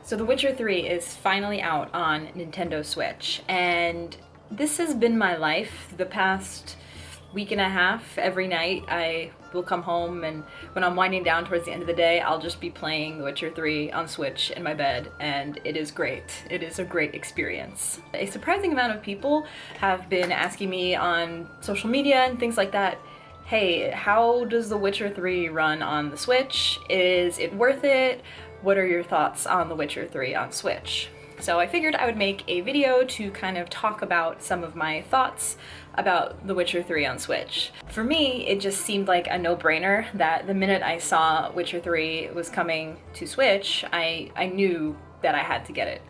So The Witcher 3 is finally out on Nintendo Switch, and this has been my life the past week and a half. Every night I will come home, and when I'm winding down towards the end of the day, I'll just be playing The Witcher 3 on Switch in my bed, and it is great. It is a great experience. A surprising amount of people have been asking me on social media and things like that, hey, how does The Witcher 3 run on the Switch? Is it worth it? What are your thoughts on The Witcher 3 on Switch? So I figured I would make a video to kind of talk about some of my thoughts about The Witcher 3 on Switch. For me, it just seemed like a no-brainer that the minute I saw Witcher 3 was coming to Switch, I knew that I had to get it.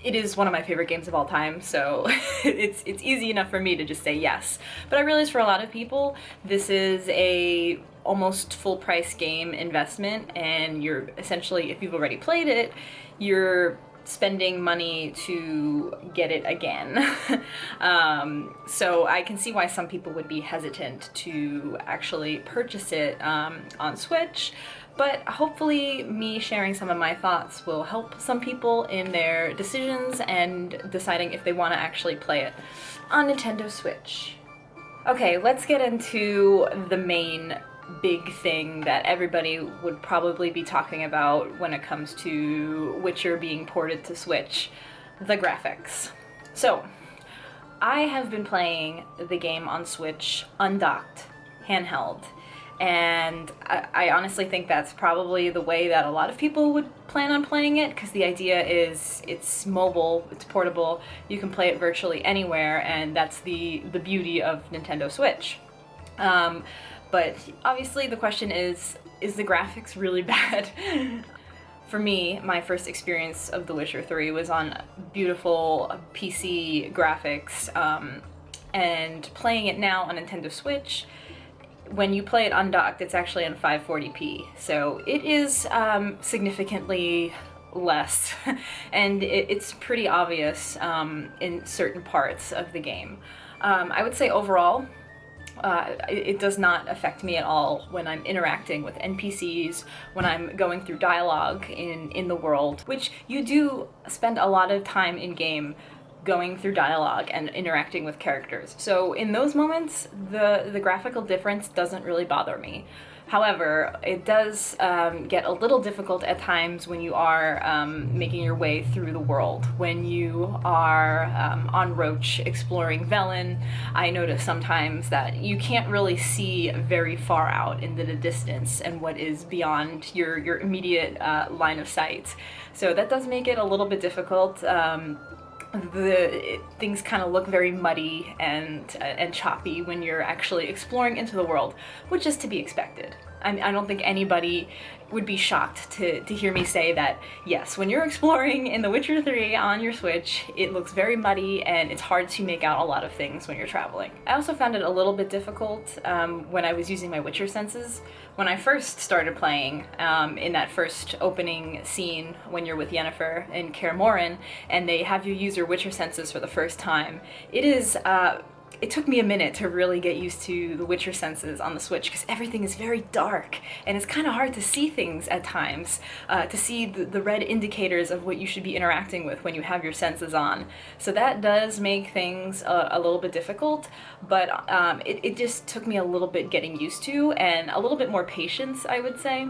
It is one of my favorite games of all time, so it's easy enough for me to just say yes. But I realize for a lot of people, this is a almost full price game investment, and you're essentially, if you've already played it, you're spending money to get it again. So I can see why some people would be hesitant to actually purchase it on Switch. But hopefully me sharing some of my thoughts will help some people in their decisions and deciding if they want to actually play it on Nintendo Switch. Okay, let's get into the main big thing that everybody would probably be talking about when it comes to Witcher being ported to Switch: the graphics. So, I have been playing the game on Switch undocked, handheld, and I honestly think that's probably the way that a lot of people would plan on playing it, because the idea is it's mobile, it's portable, you can play it virtually anywhere, and that's the beauty of Nintendo Switch. But obviously the question is the graphics really bad? For me, my first experience of The Witcher 3 was on beautiful PC graphics, and playing it now on Nintendo Switch, when you play it undocked, it's actually on 540p, so it is significantly less, and it's pretty obvious in certain parts of the game. I would say overall, it does not affect me at all when I'm interacting with NPCs, when I'm going through dialogue in the world, which you do spend a lot of time in game going through dialogue and interacting with characters. So in those moments, the graphical difference doesn't really bother me. However, it does get a little difficult at times when you are making your way through the world. When you are on Roach exploring Velen, I notice sometimes that you can't really see very far out into the distance and what is beyond your immediate line of sight. So that does make it a little bit difficult. Things kind of look very muddy and choppy when you're actually exploring into the world, which is to be expected. I don't think anybody would be shocked to hear me say that, yes, when you're exploring in The Witcher 3 on your Switch, it looks very muddy and it's hard to make out a lot of things when you're traveling. I also found it a little bit difficult when I was using my Witcher senses. When I first started playing, in that first opening scene when you're with Yennefer in Kaer Morhen, and they have you use your Witcher senses for the first time, it took me a minute to really get used to the Witcher senses on the Switch, because everything is very dark and it's kind of hard to see things at times, to see the red indicators of what you should be interacting with when you have your senses on. So that does make things a little bit difficult, but it just took me a little bit getting used to, and a little bit more patience, I would say.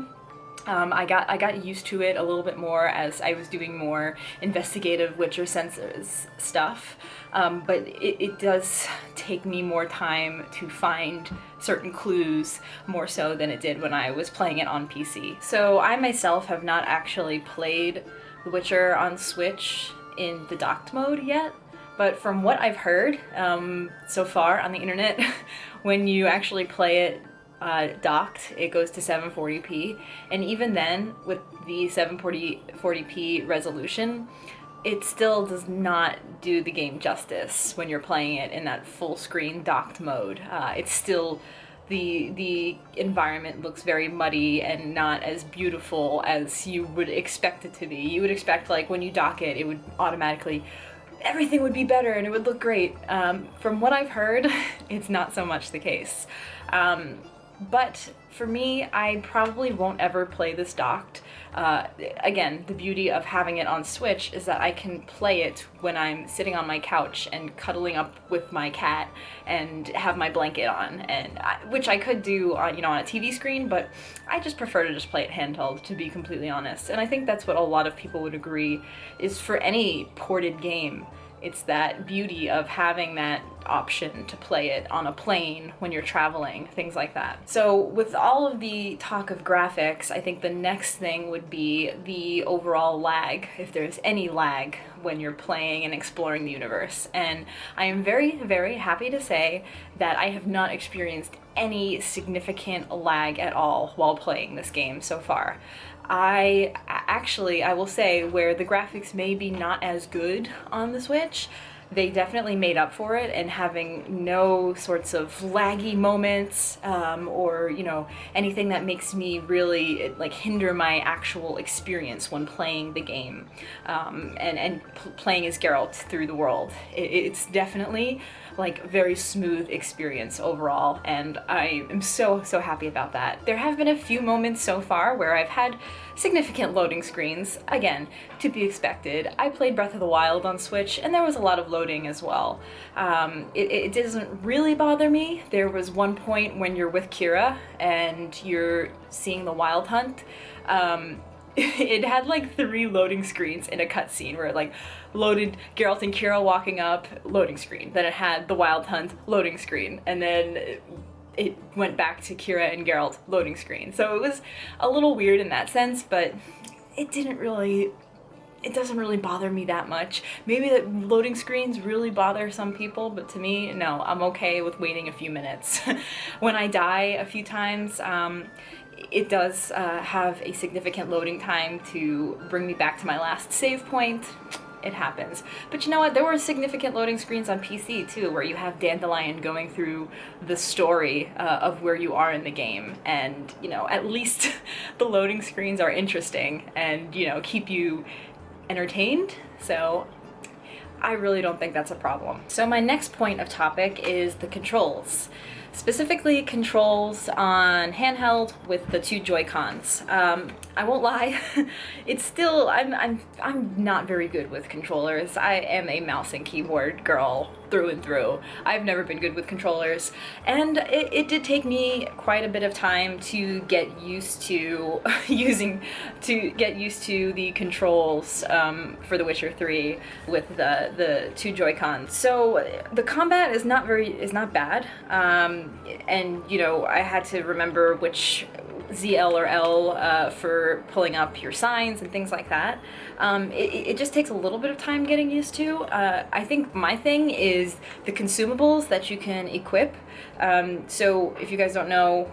I got used to it a little bit more as I was doing more investigative Witcher senses stuff, but it does take me more time to find certain clues, more so than it did when I was playing it on PC. So I myself have not actually played The Witcher on Switch in the docked mode yet, but from what I've heard so far on the internet, when you actually play it docked, it goes to 740p, and even then, with the 740p resolution, it still does not do the game justice when you're playing it in that full screen docked mode. It's still, the environment looks very muddy and not as beautiful as you would expect it to be. You would expect, like, when you dock it, it would automatically, everything would be better and it would look great. From what I've heard, it's not so much the case. But for me, I probably won't ever play this docked. Again, the beauty of having it on Switch is that I can play it when I'm sitting on my couch and cuddling up with my cat and have my blanket on, which I could do on, on a TV screen, but I just prefer to just play it handheld, to be completely honest. And I think that's what a lot of people would agree is for any ported game. It's that beauty of having that option to play it on a plane when you're traveling, things like that. So with all of the talk of graphics, I think the next thing would be the overall lag, if there's any lag when you're playing and exploring the universe. And I am very, very happy to say that I have not experienced any significant lag at all while playing this game so far. I will say, where the graphics may be not as good on the Switch, they definitely made up for it, and having no sorts of laggy moments or anything that makes me really hinder my actual experience when playing the game and playing as Geralt through the world. It's definitely very smooth experience overall, and I am so happy about that. There have been a few moments so far where I've had significant loading screens. Again, to be expected. I played Breath of the Wild on Switch, and there was a lot of loading as well. It doesn't really bother me. There was one point when you're with Kira and you're seeing the Wild Hunt. It had 3 loading screens in a cutscene where it loaded Geralt and Kira walking up, loading screen. Then it had the Wild Hunt, loading screen. And then it went back to Kira and Geralt, loading screen. So it was a little weird in that sense, but it doesn't really bother me that much. Maybe the loading screens really bother some people, but to me, no, I'm okay with waiting a few minutes. When I die a few times, it does have a significant loading time to bring me back to my last save point. It happens. But you know what? There were significant loading screens on PC too, where you have Dandelion going through the story of where you are in the game. And, at least the loading screens are interesting and, keep you entertained. So I really don't think that's a problem. So my next point of topic is the controls. Specifically controls on handheld with the 2 Joy-Cons. I won't lie, it's still, I'm not very good with controllers. I am a mouse and keyboard girl through and through. I've never been good with controllers, and it did take me quite a bit of time to get used to the controls for The Witcher 3 with the 2 Joy-Cons. So the combat is not bad, and I had to remember which ZL or L for pulling up your signs and things like that. It just takes a little bit of time getting used to. I think my thing is the consumables that you can equip. So if you guys don't know,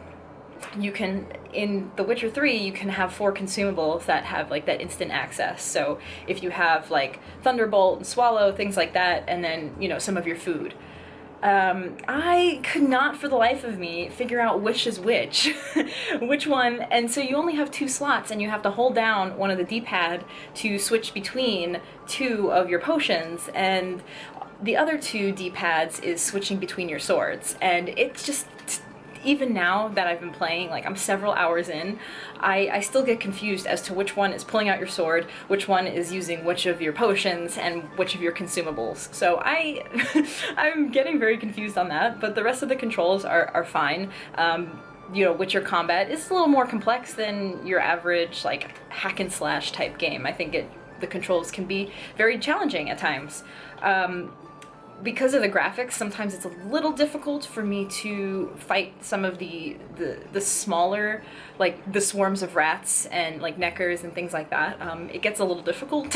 you can, in The Witcher 3, you can have 4 consumables that have that instant access. So if you have Thunderbolt and Swallow, things like that, and then some of your food. I could not for the life of me figure out which is which, which one, and so you only have 2 slots and you have to hold down one of the D-pad to switch between 2 of your potions, and the other 2 D-pads is switching between your swords, and it's just, even now that I've been playing, I'm several hours in, I still get confused as to which one is pulling out your sword, which one is using which of your potions, and which of your consumables. So I'm getting very confused on that, but the rest of the controls are fine. Witcher combat is a little more complex than your average, hack and slash type game. I think the controls can be very challenging at times. Because of the graphics, sometimes it's a little difficult for me to fight some of the smaller, the swarms of rats and neckers and things like that. It gets a little difficult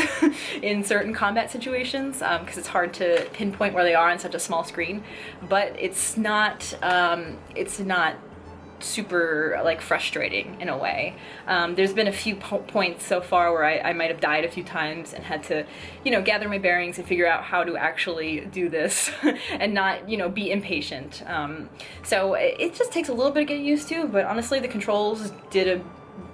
in certain combat situations because it's hard to pinpoint where they are on such a small screen. But it's not super frustrating in a way. There's been a few points so far where I might have died a few times and had to gather my bearings and figure out how to actually do this and not be impatient. So it just takes a little bit to get used to, but honestly the controls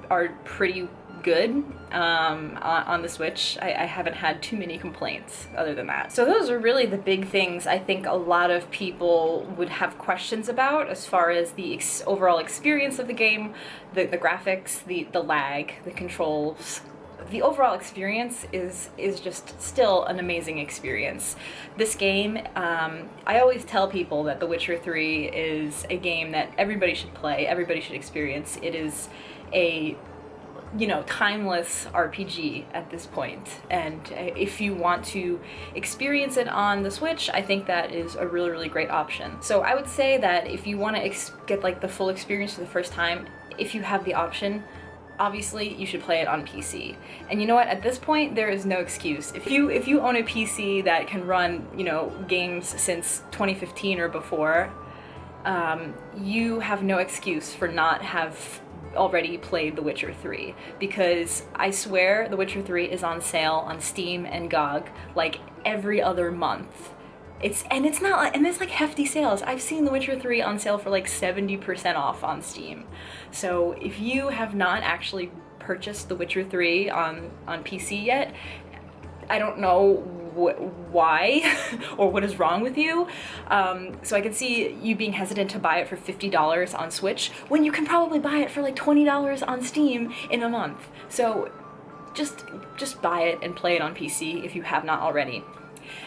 are pretty good on the Switch. I haven't had too many complaints other than that. So those are really the big things I think a lot of people would have questions about as far as the overall experience of the game, the graphics, the lag, the controls. The overall experience is just still an amazing experience. This game, I always tell people that The Witcher 3 is a game that everybody should play, everybody should experience. It is a, you know, timeless RPG at this point, and if you want to experience it on the Switch, I think that is a really, really great option. So I would say that if you want to get like the full experience for the first time, if you have the option, obviously you should play it on PC. And you know what, at this point there is no excuse. If you own a PC that can run, you know, games since 2015 or before, you have no excuse for not have already played The Witcher 3, because I swear The Witcher 3 is on sale on Steam and GOG like every other month. It's like hefty sales. I've seen The Witcher 3 on sale for like 70% off on Steam. So if you have not actually purchased The Witcher 3 on PC yet, I don't know why or what is wrong with you. So I can see you being hesitant to buy it for $50 on Switch when you can probably buy it for like $20 on Steam in a month. So just buy it and play it on PC if you have not already.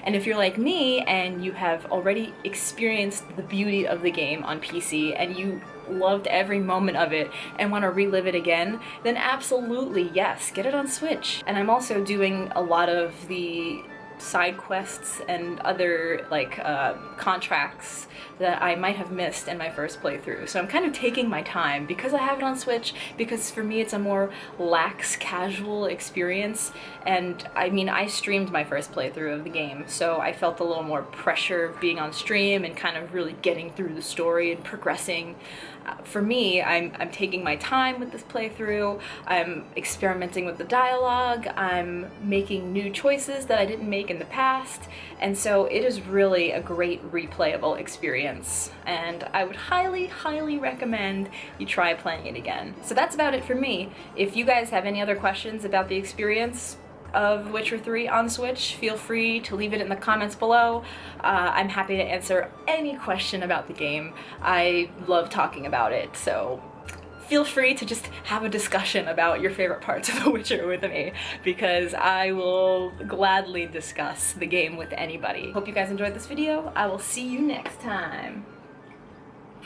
And if you're like me and you have already experienced the beauty of the game on PC and you loved every moment of it and want to relive it again, then absolutely yes, get it on Switch. And I'm also doing a lot of the side quests and other like contracts that I might have missed in my first playthrough. So I'm kind of taking my time because I have it on Switch, because for me it's a more lax, casual experience. And I mean, I streamed my first playthrough of the game, so I felt a little more pressure of being on stream and kind of really getting through the story and progressing. For me, I'm taking my time with this playthrough, I'm experimenting with the dialogue, I'm making new choices that I didn't make in the past, and so it is really a great replayable experience, and I would highly, highly recommend you try playing it again. So that's about it for me. If you guys have any other questions about the experience of Witcher 3 on Switch, feel free to leave it in the comments below. I'm happy to answer any question about the game. I love talking about it, so feel free to just have a discussion about your favorite parts of The Witcher with me, because I will gladly discuss the game with anybody. Hope you guys enjoyed this video. I will see you next time.